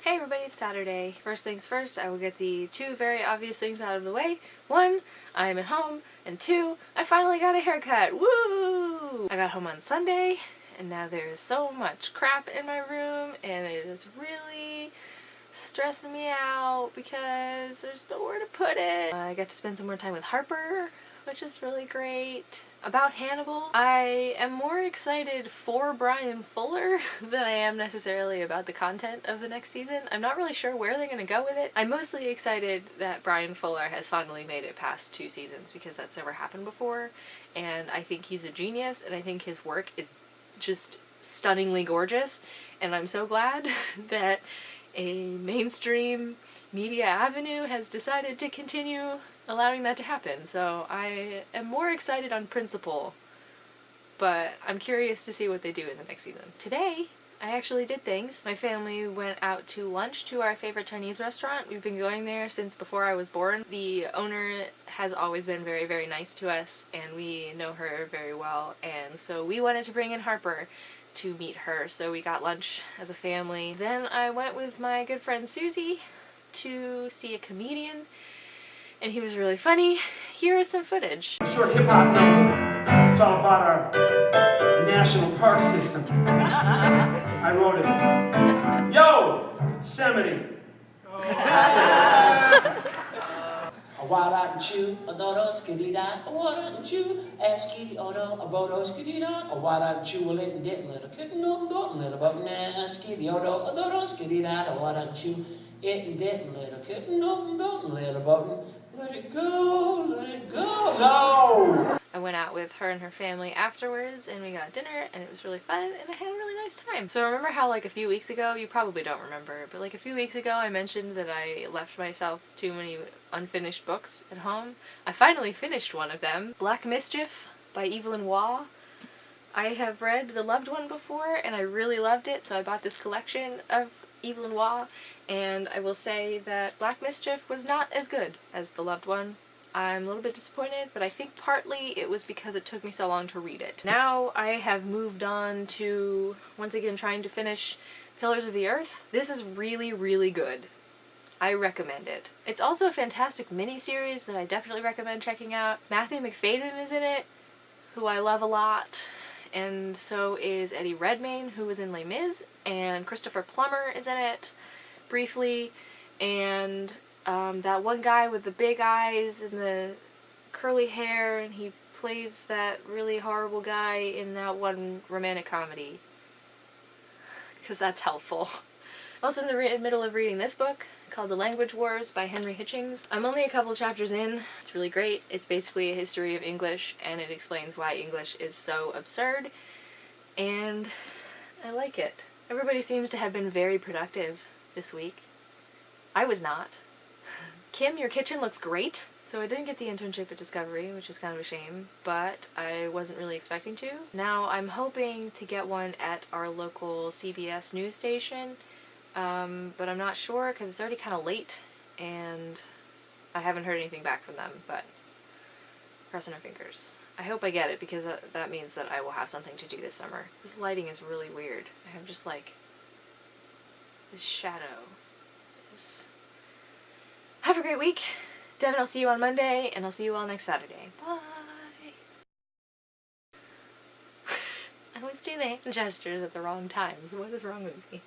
Hey everybody, it's Saturday. First things first, I will get the two very obvious things out of the way. One, I am at home, and two, I finally got a haircut. Woo! I got home on Sunday, and now there is so much crap in my room, and it is really stressing me out because there's nowhere to put it. I got to spend some more time with Harper, which is really great. About Hannibal, I am more excited for Bryan Fuller than I am necessarily about the content of the next season. I'm not really sure where they're gonna go with it. I'm mostly excited that Bryan Fuller has finally made it past 2 seasons because that's never happened before, and I think he's a genius, and I think his work is just stunningly gorgeous, and I'm so glad that a mainstream media avenue has decided to continue allowing that to happen. So I am more excited on principle, but I'm curious to see what they do in the next season. Today, I actually did things. My family went out to lunch to our favorite Chinese restaurant. We've been going there since before I was born. The owner has always been very, very nice to us, and we know her very well, and so we wanted to bring in Harper to meet her, so we got lunch as a family. Then I went with my good friend Susie to see a comedian, and he was really funny. Here is some footage. Short hip-hop number. It's all about our national park system. I wrote it. Yo! Yosemite. A wild out and chew, a dodo skiddy-dot, a water and chew, ask kitty odo, a bodo skiddy-dot, a wild out and chew, a little dit, little kitten, little button, ask kitty odo, a dodo skiddy-dot, a water and chew, it and dit, little kitten, little button. Let it go, let it go, no! I went out with her and her family afterwards, and we got dinner, and it was really fun, and I had a really nice time. So remember how like a few weeks ago, you probably don't remember, but like a few weeks ago I mentioned that I left myself too many unfinished books at home? I finally finished one of them, Black Mischief by Evelyn Waugh. I have read The Loved One before, and I really loved it, so I bought this collection of Evelyn Waugh, and I will say that Black Mischief was not as good as The Loved One. I'm a little bit disappointed, but I think partly it was because it took me so long to read it. Now I have moved on to, once again, trying to finish Pillars of the Earth. This is really, really good. I recommend it. It's also a fantastic miniseries that I definitely recommend checking out. Matthew Macfadyen is in it, who I love a lot, and so is Eddie Redmayne, who was in Les Mis, and Christopher Plummer is in it briefly, and that one guy with the big eyes and the curly hair, and he plays that really horrible guy in that one romantic comedy, because that's helpful. Also in the middle of reading this book called The Language Wars by Henry Hitchings. I'm only a couple chapters in. It's really great. It's basically a history of English, and it explains why English is so absurd, and I like it. Everybody seems to have been very productive this week. I was not. Kim, your kitchen looks great. So I didn't get the internship at Discovery, which is kind of a shame, but I wasn't really expecting to. Now I'm hoping to get one at our local CBS news station, but I'm not sure because it's already kind of late and I haven't heard anything back from them, but crossing our fingers. I hope I get it because that means that I will have something to do this summer. This lighting is really weird. I have just like this shadow. Have a great week. Deven, I'll see you on Monday, and I'll see you all next Saturday. Bye! I always do the hand gestures at the wrong times. What is wrong with me?